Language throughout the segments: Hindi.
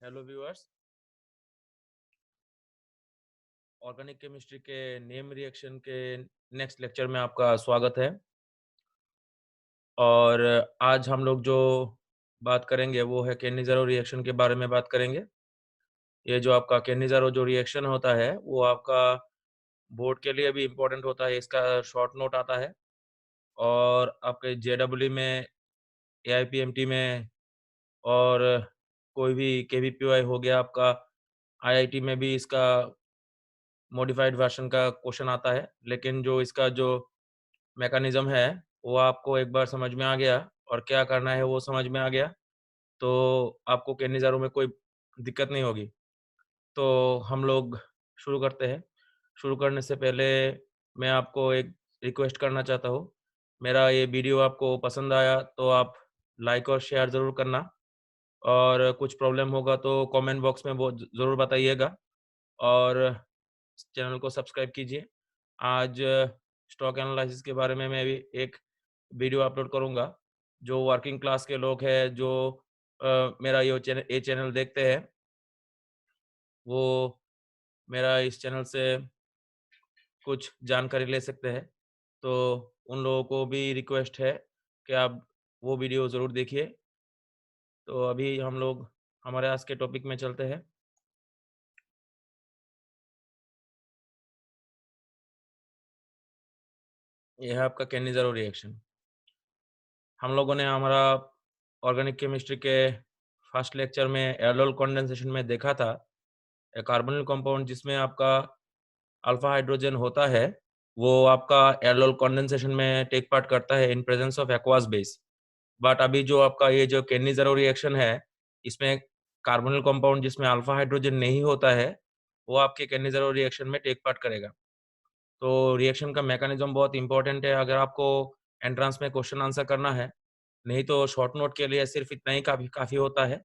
हेलो व्यूअर्स, ऑर्गेनिक केमिस्ट्री के नेम रिएक्शन के नेक्स्ट लेक्चर में आपका स्वागत है। और आज हम लोग जो बात करेंगे वो है केनिज़ारो रिएक्शन के बारे में बात करेंगे। ये जो आपका केनिज़ारो जो रिएक्शन होता है वो आपका बोर्ड के लिए भी इम्पोर्टेंट होता है। इसका शॉर्ट नोट आता है और आपके जेडब्ल्यू में, एआईपीएमटी में और कोई भी केवीपीवाई हो गया आपका, आईआईटी में भी इसका मॉडिफाइड वर्जन का क्वेश्चन आता है। लेकिन जो इसका जो मैकेनिज्म है वो आपको एक बार समझ में आ गया और क्या करना है वो समझ में आ गया तो आपको केनिज़ारो में कोई दिक्कत नहीं होगी। तो हम लोग शुरू करते हैं। शुरू करने से पहले मैं आपको एक रिक्वेस्ट करना चाहता हूँ। मेरा ये वीडियो आपको पसंद आया तो आप लाइक और शेयर ज़रूर करना, और कुछ प्रॉब्लम होगा तो कमेंट बॉक्स में वो ज़रूर बताइएगा, और चैनल को सब्सक्राइब कीजिए। आज स्टॉक एनालिसिस के बारे में मैं भी एक वीडियो अपलोड करूंगा। जो वर्किंग क्लास के लोग हैं जो मेरा ये चैनल देखते हैं वो मेरा इस चैनल से कुछ जानकारी ले सकते हैं। तो उन लोगों को भी रिक्वेस्ट है कि आप वो वीडियो ज़रूर देखिए। तो अभी हम लोग हमारे आज के टॉपिक में चलते हैं। यह है आपका केनिज़ारो रिएक्शन। हम लोगों ने हमारा ऑर्गेनिक केमिस्ट्री के फर्स्ट लेक्चर में एल्डोल कंडेंसेशन में देखा था एक कार्बोनिल कंपाउंड जिसमें आपका अल्फा हाइड्रोजन होता है, वो आपका एल्डोल कंडेंसेशन में टेक पार्ट करता है इन presence of aqueous base. But अभी जो आपका ये जो केनिज़ारो रिएक्शन है, इसमें कार्बोनिल कंपाउंड जिसमें अल्फा हाइड्रोजन नहीं होता है वो आपके केनिज़ारो रिएक्शन में टेक पार्ट करेगा। तो रिएक्शन का मैकेनिज्म बहुत इंपॉर्टेंट है अगर आपको एंट्रेंस में क्वेश्चन आंसर करना है। नहीं तो शॉर्ट नोट के लिए सिर्फ इतना ही काफ़ी काफ़ी होता है।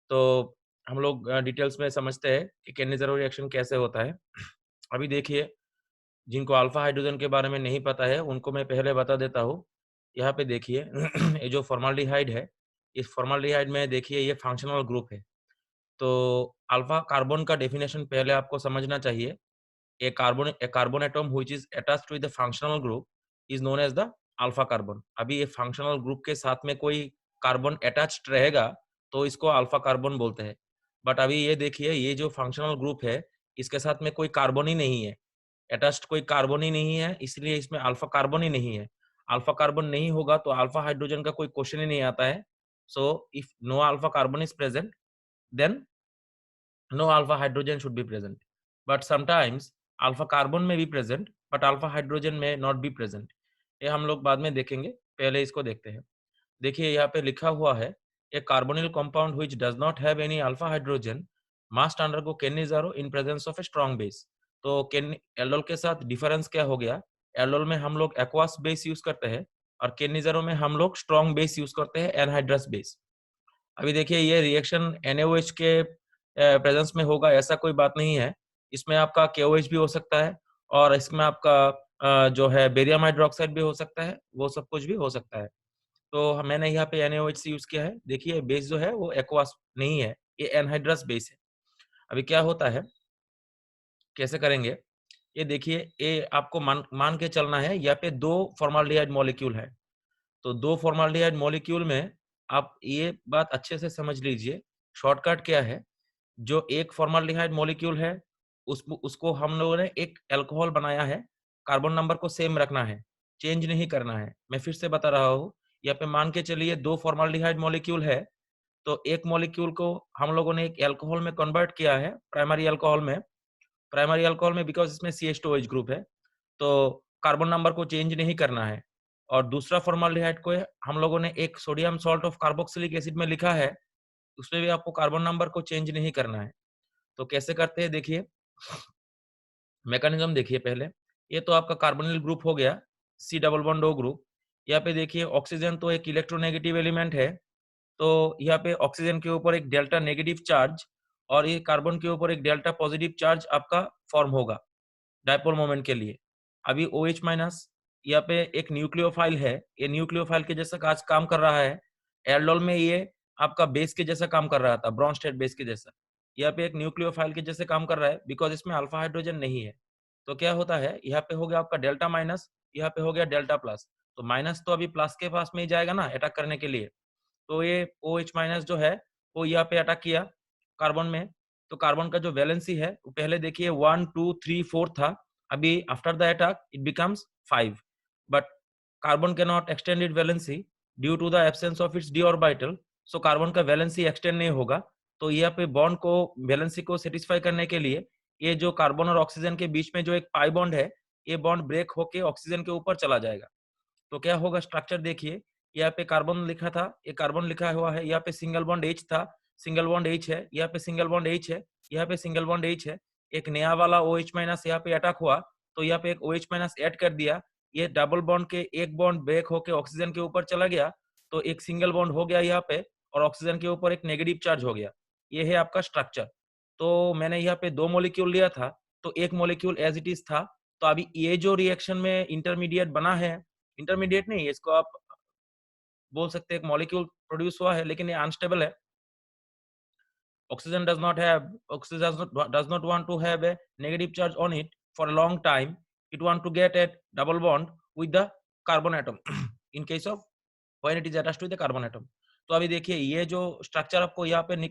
तो हम लोग डिटेल्स में समझते हैं कि केनिज़ारो रिएक्शन कैसे होता है। अभी देखिए, जिनको अल्फा हाइड्रोजन के बारे में नहीं पता है उनको मैं पहले बता देता हूँ। यहाँ पे देखिए ये जो फॉर्माल्डिहाइड है, इस फॉर्माल्डिहाइड में देखिए ये फंक्शनल ग्रुप है। तो अल्फा कार्बन का डेफिनेशन पहले आपको समझना चाहिए। A carbon atom which is attached with the functional group is known as the alpha carbon। अभी ये फंक्शनल ग्रुप के साथ में कोई कार्बन अटैच्ड रहेगा तो इसको अल्फा कार्बन बोलते हैं। बट अभी ये देखिए, ये जो फंक्शनल ग्रुप है इसके साथ में कोई कार्बन ही नहीं है, अटैच्ड कोई कार्बन ही नहीं है, इसलिए इसमें अल्फा कार्बन ही नहीं है। अल्फा कार्बन नहीं होगा तो अल्फा हाइड्रोजन का कोई क्वेश्चन ही नहीं आता है। So if no alpha carbon is present, then no alpha hydrogen should be present, but sometimes alpha carbon may be present but alpha hydrogen may not be present। ये हम लोग बाद में देखेंगे, पहले इसको देखते हैं। देखिए यहाँ पे लिखा हुआ है a carbonyl compound which does not have any alpha hydrogen must undergo Kenisaro in presence of a strong base। तो केन एल्डोल के साथ डिफरेंस क्या हो गया? एल्डोल में हम लोग एक्वास बेस यूज करते हैं और केनिज़ारो में हम लोग स्ट्रॉन्ग बेस यूज करते हैं, एनहाइड्रस बेस। अभी देखिए ये रिएक्शन NaOH के प्रेजेंस में होगा ऐसा कोई बात नहीं है। इसमें आपका KOH भी हो सकता है और इसमें आपका जो है बेरियम हाइड्रोक्साइड भी हो सकता है, वो सब कुछ भी हो सकता है। तो मैंने यहाँ पे NaOH से यूज किया है। देखिए बेस जो है वो एक्वास नहीं है, ये एनहाइड्रस बेस है। अभी क्या होता है, कैसे करेंगे, ये देखिए, ये आपको मान मान के चलना है। यहाँ पे दो फॉर्माल्डिहाइड मॉलिक्यूल है, तो दो फॉर्माल्डिहाइड मॉलिक्यूल में आप ये बात अच्छे से समझ लीजिए। शॉर्टकट क्या है, जो एक फॉर्माल्डिहाइड मॉलिक्यूल है उसको हम लोगों ने एक अल्कोहल बनाया है, कार्बन नंबर को सेम रखना है, चेंज नहीं करना है। मैं फिर से बता रहा हूँ, यहाँ पे मान के चलिए दो फॉर्माल्डिहाइड मॉलिक्यूल है, तो एक मॉलिक्यूल को हम लोगों ने एक अल्कोहल में कन्वर्ट किया है, प्राइमरी अल्कोहल में। प्राइमरी अल्कोहल में बिकॉज इसमें CH2OH ग्रुप है तो कार्बन नंबर को चेंज नहीं करना है। और दूसरा फॉर्माल्डिहाइड को हम लोगों ने एक sodium salt of carboxylic acid में लिखा है, उसमें भी आपको कार्बन नंबर को चेंज नहीं करना है। तो कैसे करते हैं देखिए, मैकेनिज्म देखिए पहले। ये तो आपका कार्बोनिल ग्रुप हो गया, C double bond O group. यहाँ पे देखिए ऑक्सीजन तो एक इलेक्ट्रोनेगेटिव एलिमेंट है, तो यहाँ पे ऑक्सीजन के ऊपर एक डेल्टा नेगेटिव चार्ज और ये कार्बन के ऊपर एक डेल्टा पॉजिटिव चार्ज आपका फॉर्म होगा डायपोल मोमेंट के लिए। अभी OH माइनस यहाँ पे एक न्यूक्लियोफाइल है, ये न्यूक्लियोफाइल के जैसा आज काम कर रहा है। एल्डोल में ये आपका बेस के जैसा काम कर रहा था, ब्रॉन्ज स्टेट बेस के जैसा। यहाँ पे एक न्यूक्लियोफाइल के जैसे काम कर रहा है, बिकॉज इसमें अल्फा हाइड्रोजन नहीं है। तो क्या होता है, यहाँ पे हो गया आपका डेल्टा माइनस, यहाँ पे हो गया डेल्टा प्लस। तो माइनस तो अभी प्लस के पास में ही जाएगा ना अटैक करने के लिए। तो ये OH माइनस जो है वो यहाँ पे अटैक किया कार्बन में। तो कार्बन का जो वैलेंसी है वो पहले देखिए 1 2 3 4 था, अभी after the attack it becomes 5, but carbon can not extend it valency due to the absence of its D orbital. So carbon का वैलेंसी एक्सटेंड नहीं होगा। तो यहाँ पे बॉन्ड को, वैलेंसी को सेटिस्फाई करने के लिए ये जो कार्बन और ऑक्सीजन के बीच में जो एक पाई बॉन्ड है, ये बॉन्ड ब्रेक होके ऑक्सीजन के ऊपर चला जाएगा। तो क्या होगा, स्ट्रक्चर देखिए, यहाँ पे कार्बन लिखा था, ये कार्बन लिखा हुआ है, यहाँ पे सिंगल बॉन्ड H था, सिंगल बॉन्ड H है, यहाँ पे सिंगल बॉन्ड H है, यहाँ पे सिंगल बॉन्ड H है। एक नया वाला OH माइनस यहाँ पे अटैक हुआ, तो यहाँ पे एक OH माइनस ऐड कर दिया। ये डबल बॉन्ड के एक बॉन्ड ब्रेक होके ऑक्सीजन के ऊपर चला गया, तो एक सिंगल बॉन्ड हो गया यहाँ पे, और ऑक्सीजन के ऊपर एक नेगेटिव चार्ज हो गया। ये है आपका स्ट्रक्चर। तो मैंने यहाँ पे 2 मॉलिक्यूल लिया था, तो एक मॉलिक्यूल एज इट इज था। तो अभी ये जो रिएक्शन में इंटरमीडिएट बना है, इंटरमीडिएट नहीं, इसको आप बोल सकते हैं एक मॉलिक्यूल प्रोड्यूस हुआ है, लेकिन ये अनस्टेबल है। Oxygen does not want to have a negative charge on it for a long time. It want to get a double bond with the carbon atom in case of when it is attached to the carbon atom. तो अभी देखिए ये जो स्ट्रक्चर आपको यहाँ पे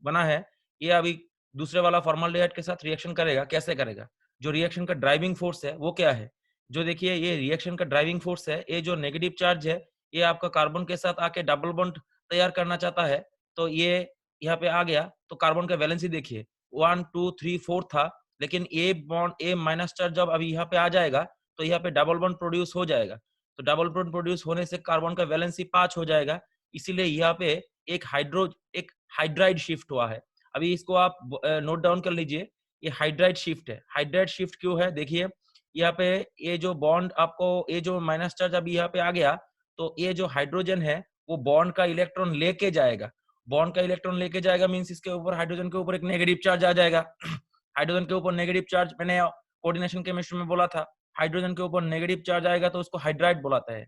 बना है, ये अभी दूसरे वाला फॉर्मल्डिहाइड के साथ रिएक्शन करेगा। कैसे करेगा, जो रिएक्शन का ड्राइविंग फोर्स है वो क्या है, जो देखिए ये रिएक्शन का ड्राइविंग फोर्स है, ये जो नेगेटिव चार्ज है ये आपका कार्बन के साथ आके डबल बॉन्ड तैयार करना चाहता है। तो ये यहाँ पे आ गया, तो कार्बन का वैलेंसी देखिए 1 2 3 4 था, लेकिन a bond, A minus charge जब अभी यहाँ पे आ जाएगा तो यहाँ पे डबल बॉन्ड प्रोड्यूस हो जाएगा। तो डबल बॉन्ड प्रोड्यूस होने से कार्बन का वैलेंसी 5 हो जाएगा। इसीलिए यहाँ पे एक हाइड्राइड शिफ्ट हुआ है। अभी इसको आप नोट डाउन कर लीजिए, ये हाइड्राइड शिफ्ट है। हाइड्राइड शिफ्ट क्यों है, देखिए यहाँ पे ये जो बॉन्ड आपको, ये जो माइनस चार्ज अभी यहाँ पे आ गया, तो ये जो हाइड्रोजन है वो बॉन्ड का इलेक्ट्रॉन लेके जाएगा। बॉन्ड का इलेक्ट्रॉन लेके जाएगा मींस इसके ऊपर, हाइड्रोजन के ऊपर एक नेगेटिव चार्ज आ जाएगा। हाइड्रोजन के ऊपर नेगेटिव चार्ज, मैंने कोऑर्डिनेशन केमिस्ट्री में बोला था, हाइड्रोजन के ऊपर नेगेटिव चार्ज आएगा तो उसको हाइड्राइड बुलाता है।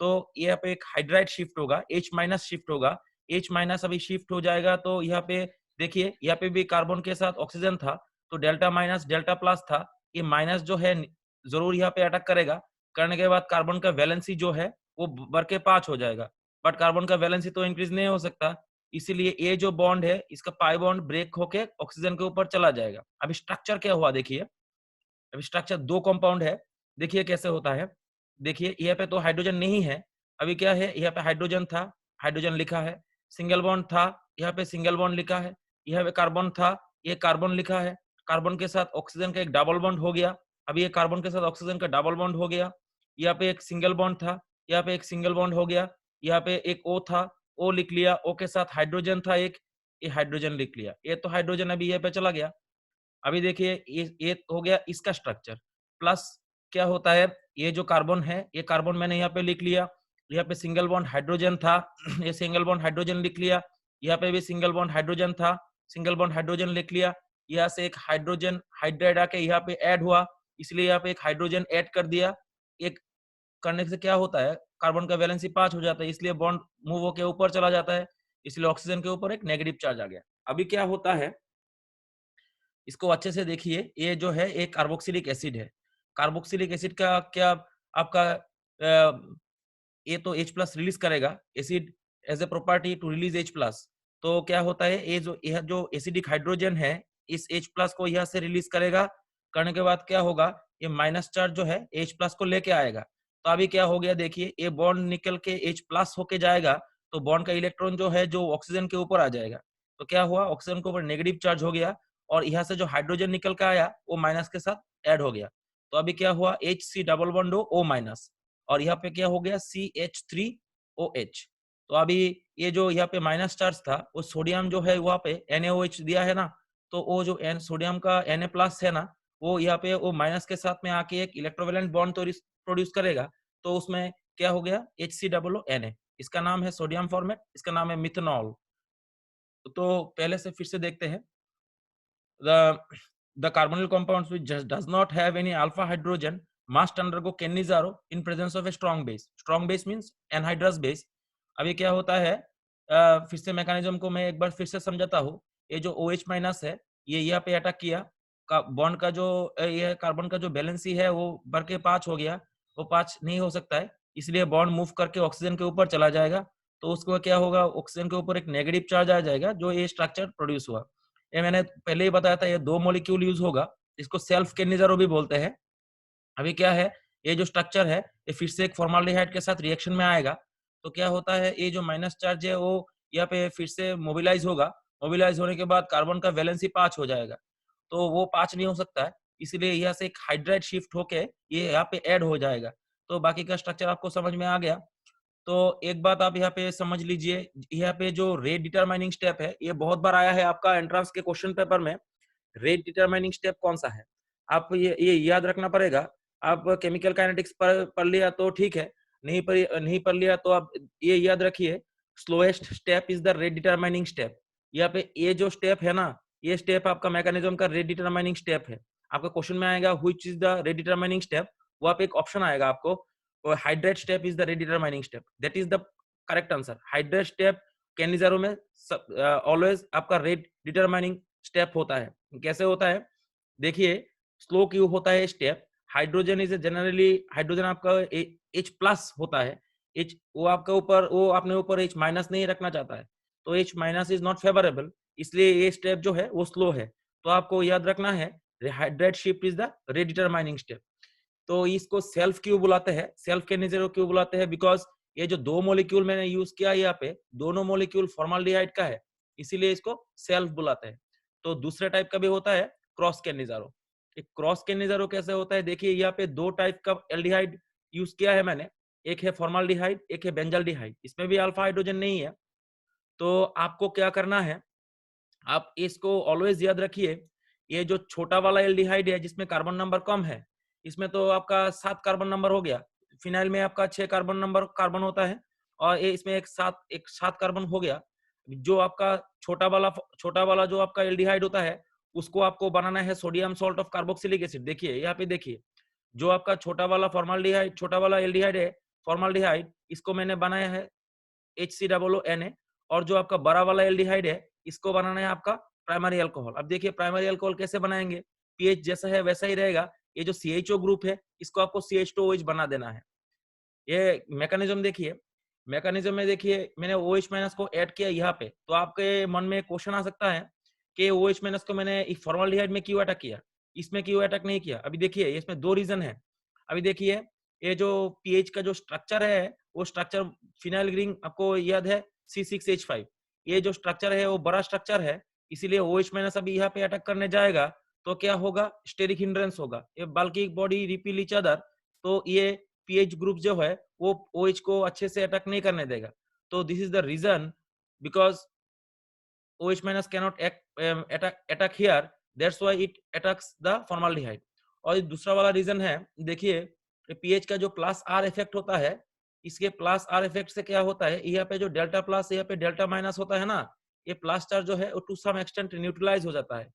तो यहाँ पे एक हाइड्राइड शिफ्ट होगा, H माइनस शिफ्ट होगा। H माइनस अभी शिफ्ट हो जाएगा, तो यहाँ पे देखिए, यहाँ पे भी कार्बन के साथ ऑक्सीजन था, तो डेल्टा माइनस डेल्टा प्लस था। ये माइनस जो है जरूर यहाँ पे अटैक करेगा, करने के बाद कार्बन का वैलेंसी जो है वो बढ़ के 5 हो जाएगा, बट कार्बन का वैलेंसी तो इंक्रीज नहीं हो सकता। इसीलिए ये जो बॉन्ड है इसका पाई बॉन्ड ब्रेक होके ऑक्सीजन के ऊपर चला जाएगा। अभी स्ट्रक्चर क्या हुआ देखिए, अभी स्ट्रक्चर 2 कंपाउंड है, देखिए कैसे होता है। देखिए यहाँ पे तो हाइड्रोजन नहीं है, अभी क्या है, यहाँ पे हाइड्रोजन था, हाइड्रोजन लिखा है, सिंगल बॉन्ड था, यहाँ पे सिंगल बॉन्ड लिखा है, यहाँ पे कार्बन था, ये कार्बन लिखा है, कार्बन के साथ ऑक्सीजन का एक डबल बॉन्ड हो गया। अभी ये कार्बन के साथ ऑक्सीजन का डबल बॉन्ड हो गया। यहाँ पे एक सिंगल बॉन्ड था, यहाँ पे एक सिंगल बॉन्ड हो गया, यहाँ पे एक O था, O लिख लिया, O के साथ हाइड्रोजन था एक, ये हाइड्रोजन लिख लिया, ये तो हाइड्रोजन अभी यहाँ पे चला गया। अभी देखिए ये हो गया इसका स्ट्रक्चर। प्लस क्या होता है, ये जो कार्बन है, ये कार्बन मैंने यहाँ पे लिख लिया, यहाँ पे सिंगल बॉन्ड हाइड्रोजन था, ये सिंगल बॉन्ड हाइड्रोजन लिख लिया, यहाँ पे भी सिंगल बॉन्ड हाइड्रोजन था, सिंगल बॉन्ड हाइड्रोजन लिख लिया। यहाँ से एक हाइड्रोजन हाइड्राइड आके यहाँ पे ऐड हुआ, इसलिए यहाँ पे एक हाइड्रोजन ऐड कर दिया। एक करने से क्या होता है, कार्बन का वैलेंसी 5 हो जाता है, इसलिए बॉन्ड मूव होके ऊपर चला जाता है, इसलिए ऑक्सीजन के ऊपर एक नेगेटिव चार्ज आ गया। अभी क्या होता है, इसको अच्छे से देखिए, ये जो है एक कार्बोक्सिलिक एसिड है। कार्बोक्सिलिक एसिड का क्या, आपका ये तो H प्लस रिलीज करेगा, acid as a property to release H plus. तो क्या होता है, यह जो एसिडिक हाइड्रोजन है इस H प्लस को यहाँ से रिलीज करेगा, करने के बाद क्या होगा, ये माइनस चार्ज जो है H प्लस को लेके आएगा। तो अभी क्या हो गया देखिए, ये बॉन्ड निकल के H प्लस होके जाएगा, तो बॉन्ड का इलेक्ट्रॉन जो है जो ऑक्सीजन के ऊपर आ जाएगा। तो क्या हुआ, ऑक्सीजन के ऊपर नेगेटिव चार्ज हो गया, और यहाँ से जो हाइड्रोजन निकल के आया वो माइनस के साथ ऐड हो गया। तो अभी क्या हुआ, HC double bond O minus, और यहाँ पे क्या हो गया CH3OH। तो अभी ये जो यहाँ पे माइनस चार्ज था, वो सोडियम जो है वहाँ पे NaOH दिया है ना, तो वो जो सोडियम का Na प्लस है ना, वो यहाँ पे वो माइनस के साथ में आके एक इलेक्ट्रोवैलेंट बॉन्ड तो प्रोड्यूस करेगा। तो उसमें क्या हो गया, HCOO Na, इसका नाम है सोडियम फॉर्मेट, इसका नाम है मिथेनॉल। तो पहले से फिर से देखते हैं, the carbonyl compounds which just does not have any alpha hydrogen must undergo Cannizzaro in presence of a strong base. Strong base means anhydrous base. अभी क्या होता है, फिर से मैकेनिज्म को मैं एक बार फिर से समझाता हूँ। ये जो OH माइनस है, ये यहाँ पे अटैक किया, बॉन्ड का जो ये कार्बन का जो बैलेंसी है वो बढ़ के 5 हो गया, वो 5 नहीं हो सकता है, इसलिए बॉन्ड मूव करके ऑक्सीजन के ऊपर चला जाएगा। तो उसको क्या होगा, ऑक्सीजन के ऊपर एक नेगेटिव चार्ज आ जाएगा, जो ये स्ट्रक्चर प्रोड्यूस हुआ। ये मैंने पहले ही बताया था, ये 2 मॉलिक्यूल यूज होगा, इसको सेल्फ केनिज़रो भी बोलते हैं। अभी क्या है, ये जो स्ट्रक्चर है ये फिर से एक फॉर्माल्डिहाइड के साथ रिएक्शन में आएगा। तो क्या होता है, ये जो माइनस चार्ज है वो यहाँ पे फिर से मोबिलाइज होगा। मोबिलाइज होने के बाद कार्बन का वैलेंसी 5 हो जाएगा, तो वो 5 नहीं हो सकता है, इसलिए यहाँ से एक हाइड्राइड शिफ्ट होके ये यहाँ पे ऐड हो जाएगा। तो बाकी का स्ट्रक्चर आपको समझ में आ गया। तो एक बात आप यहाँ पे समझ लीजिए, यहाँ पे जो रेट डिटरमाइनिंग स्टेप है, ये बहुत बार आया है आपका एंट्रेंस के क्वेश्चन पेपर में। रेट डिटरमाइनिंग स्टेप कौन सा है, आप ये याद रखना पड़ेगा। आप केमिकल काइनेटिक्स पढ़ लिया तो ठीक है, नहीं पढ़ लिया तो आप ये याद रखिए, slowest step is the rate determining step. यहाँ पे ये जो स्टेप है ना, ये स्टेप आपका मैकेनिज्म का रेट डिटरमाइनिंग स्टेप है। आपका क्वेश्चन में आएगा which is the rate determining step, वहां पे एक ऑप्शन आएगा आपको, hydrate step is the rate determining step, that is the correct answer. Hydrate step Cannizzaro में ऑलवेज आपका रेट डिटरमाइनिंग स्टेप होता है। कैसे होता है, देखिए, स्लो क्यू होता है step, hydrogen is generally, hydrogen आपका H प्लस होता है, H वो आपका ऊपर, वो अपने ऊपर H माइनस नहीं रखना चाहता है, तो H minus is not favourable, इसलिए ये स्टेप जो है वो स्लो है। तो आपको याद रखना है, hydrate shift is the rate determining step. तो इसको सेल्फ क्यों बुलाते हैं, सेल्फ केनिज़रो क्यों बुलाते हैं, बिकॉज ये जो 2 मॉलिक्यूल मैंने यूज किया यहाँ पे, दोनों मॉलिक्यूल फॉर्माल्डिहाइड का है, इसीलिए इसको सेल्फ बुलाते हैं। तो दूसरे टाइप का भी होता है क्रॉस केनिज़रो। क्रॉस केनिज़रो कैसे होता है, देखिए यहाँ पे 2 टाइप का एल्डिहाइड यूज किया है मैंने, एक है फॉर्माल्डिहाइड, एक है बेंजल्डिहाइड, इसमें भी अल्फा हाइड्रोजन नहीं है। तो आपको क्या करना है, आप इसको ऑलवेज याद रखिए, ये जो छोटा वाला एल्डिहाइड है जिसमें कार्बन नंबर कम है, इसमें तो आपका 7 कार्बन नंबर हो गया, फिनाइल में आपका 6 कार्बन नंबर कार्बन होता है, और ये इसमें एक सात कार्बन हो गया। जो आपका छोटा वाला जो आपका एल्डिहाइड होता है, उसको आपको बनाना है sodium salt of carboxylic acid. देखिए यहाँ पे देखिए, जो आपका छोटा वाला फॉर्माल्डिहाइड, छोटा वाला एल्डिहाइड है फॉर्माल्डिहाइड, इसको मैंने बनाया है HCOONA, और जो आपका बड़ा वाला एल्डिहाइड है, इसको बनाना है आपका प्राइमरी अल्कोहल। अब देखिए प्राइमरी अल्कोहल कैसे बनाएंगे, पीएच जैसा है वैसा ही रहेगा, ये जो CHO ग्रुप है इसको आपको CH2OH बना देना है। ये मैकेनिज्म देखिए, मैकेनिज्म में देखिए मैंने OH माइनस को ऐड किया यहाँ पे, तो आपके मन में क्वेश्चन आ सकता है कि OH माइनस को मैंने फॉर्माल्डिहाइड में क्यों अटैक किया, इसमें क्यों अटैक नहीं किया। अभी देखिए इसमें 2 रीजन है। अभी देखिए, ये जो पीएच का जो स्ट्रक्चर है, वो स्ट्रक्चर फिनाइल ग्रीन आपको याद है C6H5, ये जो स्ट्रक्चर है वो बड़ा स्ट्रक्चर है, इसीलिए OH माइनस अभी यहाँ पे अटैक करने जाएगा तो क्या होगा, स्टेरिक हिंड्रेंस होगा, ये बल्कि बॉडी रिपील ईच अदर, तो ये पीएच ग्रुप जो है वो OH को अच्छे से अटैक नहीं करने देगा। तो this is the reason, because OH minus cannot attack here, that's why it attacks the formaldehyde। और दूसरा वाला रीजन है, देखिए पीएच का जो प्लस आर इफेक्ट होता है, इसके प्लस आर इफेक्ट से क्या होता है, यहाँ पे जो डेल्टा प्लस यहाँ पे डेल्टा माइनस होता है ना, ये प्लस चार्ज जो है वो टू सम एक्सटेंट न्यूट्रलाइज हो जाता है।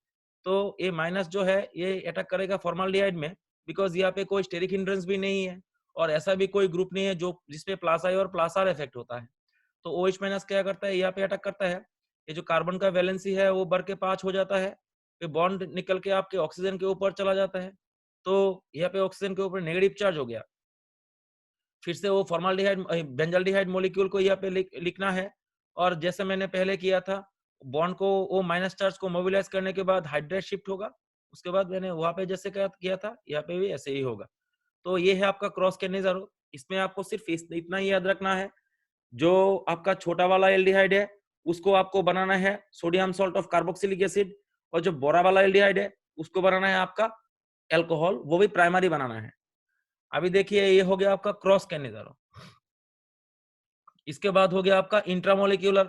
तो ये माइनस जो है ये अटैक करेगा फॉर्माल्डिहाइड में, बिकॉज यहाँ पे कोई स्टेरिक हिंड्रेंस भी नहीं है, और ऐसा भी कोई ग्रुप नहीं है जो जिसपे प्लस आई और प्लस आर इफेक्ट होता है। तो OH माइनस क्या करता है, यहाँ पे अटैक करता है, ये जो कार्बन का वैलेंसी है वो बढ़ के 5 हो जाता है, फिर बॉन्ड निकल के आपके ऑक्सीजन के ऊपर चला जाता है, तो यहाँ पे ऑक्सीजन के ऊपर नेगेटिव चार्ज हो गया। फिर से वो फॉर्माल्डिहाइड बेंजल्डिहाइड मॉलिक्यूल को यहाँ पे लिखना है, और जैसे मैंने पहले किया था, बॉन्ड को वो माइनस चार्ज को मोबिलाइज करने के बाद हाइड्रेट शिफ्ट होगा, उसके बाद मैंने वहां पे जैसे किया था यहाँ पे भी ऐसे ही होगा। तो ये है आपका क्रॉस केनिज़रो। इसमें आपको सिर्फ इतना ही याद रखना है, जो आपका छोटा वाला एल्डिहाइड है उसको आपको बनाना है sodium salt of carboxylic acid, और जो बड़ा वाला एल्डिहाइड है उसको बनाना है आपका अल्कोहल, वो भी प्राइमरी बनाना है। अभी देखिए ये हो गया आपका क्रॉस केनिज़रो। इसके बाद हो गया आपका इंट्रामोलिक्यूलर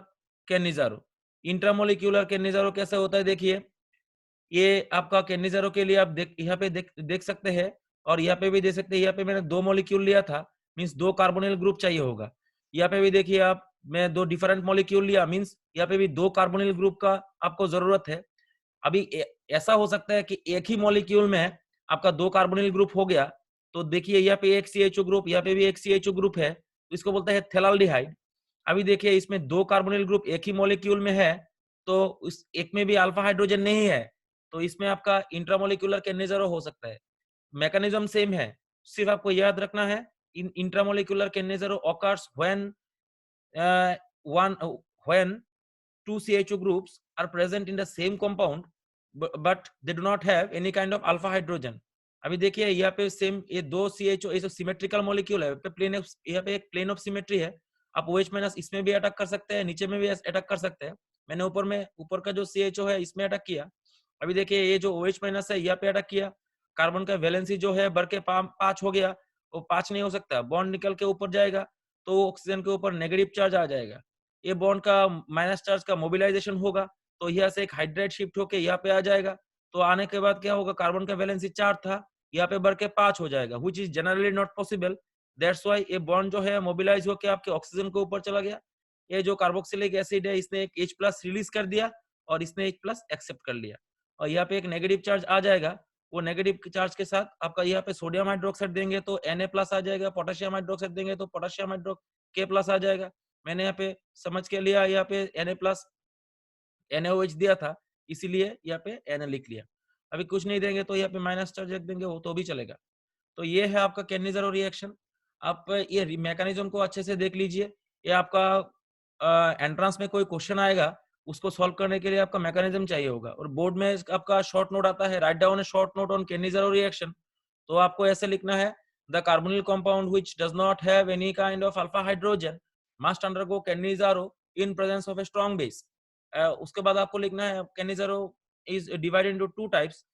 केनिज़रो। इंट्रामोलिक्यूलर केनिज़रो कैसे होता है, देखिए ये आपका केनिज़रो के लिए आप यहाँ पे देख सकते हैं, और यहाँ पे भी देख सकते हैं, यहाँ पे मैंने 2 मॉलिक्यूल लिया था, मींस 2 कार्बोनिल ग्रुप चाहिए होगा। यहाँ पे भी देखिए आप, मैं 2 डिफरेंट मॉलिक्यूल लिया, मींस यहाँ पे भी 2 कार्बोनिल ग्रुप का आपको जरूरत है। अभी ऐसा हो सकता है कि एक ही मॉलिक्यूल में आपका 2 कार्बोनिल ग्रुप हो गया, तो देखिए यहाँ पे एक CHO ग्रुप, यहाँ पे भी एक CHO ग्रुप है, तो इसको बोलते हैं थेलाल्डिहाइड। अभी देखिए इसमें 2 कार्बोनिल ग्रुप एक ही मॉलिक्यूल में है, तो उस एक में भी अल्फा हाइड्रोजन नहीं है, तो इसमें आपका इंट्रामोलिक्यूलर कैन्निज़रो हो सकता है। मैकेनिज्म सेम है, सिर्फ आपको याद रखना है in intramolecular Cannizzaro occurs uh, one when two CHO groups are present in the same compound but they do not have any kind of alpha hydrogen. अभी देखिए यहाँ पे सेम ये दो CHO ये सिमेट्रिकल मॉलिक्यूल है, पे प्लेन यहाँ पे एक प्लेन ऑफ सिमेट्री है। आप OH माइनस इसमें भी अटैक कर सकते हैं, नीचे में भी अटैक कर सकते हैं। मैंने ऊपर का जो CHO है इसमें अटैक किया। अभी देखिए ये जो OH माइनस है यहाँ पे अटैक किया, कार्बन का वैलेंसी जो है बढ़ के 5 हो गया, वो 5 नहीं हो सकता, बॉन्ड निकल के ऊपर जाएगा तो ऑक्सीजन के ऊपर नेगेटिव चार्ज आ जाएगा। ये बॉन्ड का माइनस चार्ज का मोबिलाइजेशन होगा, तो यहाँ से एक हाइड्राइड शिफ्ट होके यहाँ पे आ जाएगा। तो आने के बाद क्या होगा, कार्बन का वैलेंसी 4 था, यहाँ पे बढ़ के 5 हो जाएगा, which is generally not possible. That's why ये बॉन्ड जो है मोबिलाइज होके आपके ऑक्सीजन के ऊपर चला गया। ये जो कार्बोक्सिलिक एसिड है इसने एक H+ रिलीज कर दिया और इसने H+ एक्सेप्ट कर लिया, और यहाँ पे एक नेगेटिव चार्ज आ जाएगा। वो नेगेटिव चार्ज के साथ आपका यहाँ पे सोडियम हाइड्रोक्साइड देंगे तो Na+ आ जाएगा, पोटेशियम हाइड्रोक्साइड देंगे तो पोटेशियम हाइड्रो K+ आ जाएगा। मैंने यहाँ पे समझ के लिया, यहाँ पे Na+ NaOH दिया था, इसीलिए यहाँ पे Na लिख लिया। अभी कुछ नहीं देंगे तो यहाँ पे माइनस चार्ज रख देंगे, वो तो भी चलेगा। तो ये है आपका कैनिज़रो रिएक्शन। आप ये मैकेनिज्म को अच्छे से देख लीजिए। ये आपका एंट्रेंस में कोई क्वेश्चन आएगा, उसको सॉल्व करने के लिए आपका मैकेनिज्म चाहिए होगा, और बोर्ड में आपका शॉर्ट नोट आता है, write down a short note on Cannizzaro reaction. तो आपको ऐसे लिखना है, the carbonyl compound which does not have any kind of alpha hydrogen must undergo Cannizzaro in presence of a strong base. उसके बाद आपको लिखना है Cannizzaro is divided into 2 types.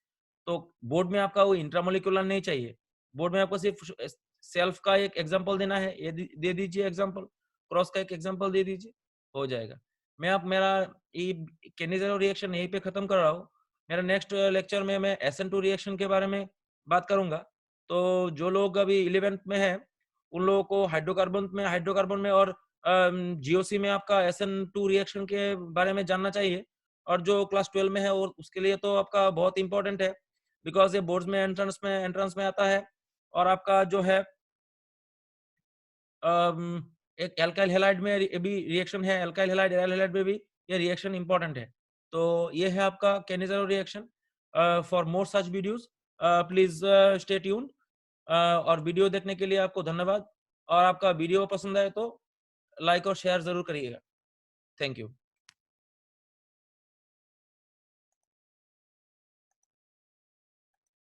तो बोर्ड में आपका वो इंट्रामोलिकुलर नहीं चाहिए, बोर्ड में आपको सिर्फ सेल्फ का एक एग्जांपल देना है, ये दे दीजिए एग्जांपल, क्रॉस का एक एग्जांपल दे दीजिए, हो जाएगा। मैं आप मेरा ये कैनिज़रो रिएक्शन यहीं पे खत्म कर रहा हूँ। मेरा नेक्स्ट लेक्चर में मैं SN2 रिएक्शन के बारे में बात करूंगा। तो जो लोग अभी 11th में है, उन लोगों को हाइड्रोकार्बन में और GOC में आपका SN2 रिएक्शन के बारे में जानना चाहिए। और जो क्लास 12 में है और उसके लिए तो आपका बहुत इंपॉर्टेंट है, बिकॉज ये बोर्ड्स में एंट्रेंस में आता है। और आपका जो है एक एल्काइल हैलाइड में भी रिएक्शन है, एल्काइल हैलाइड एराइल हैलाइड में भी ये रिएक्शन इंपॉर्टेंट है। तो ये है आपका Cannizzaro reaction. For more such videos please stay tuned. और वीडियो देखने के लिए आपको धन्यवाद, और आपका वीडियो पसंद आए तो लाइक और शेयर जरूर करिएगा। Thank you.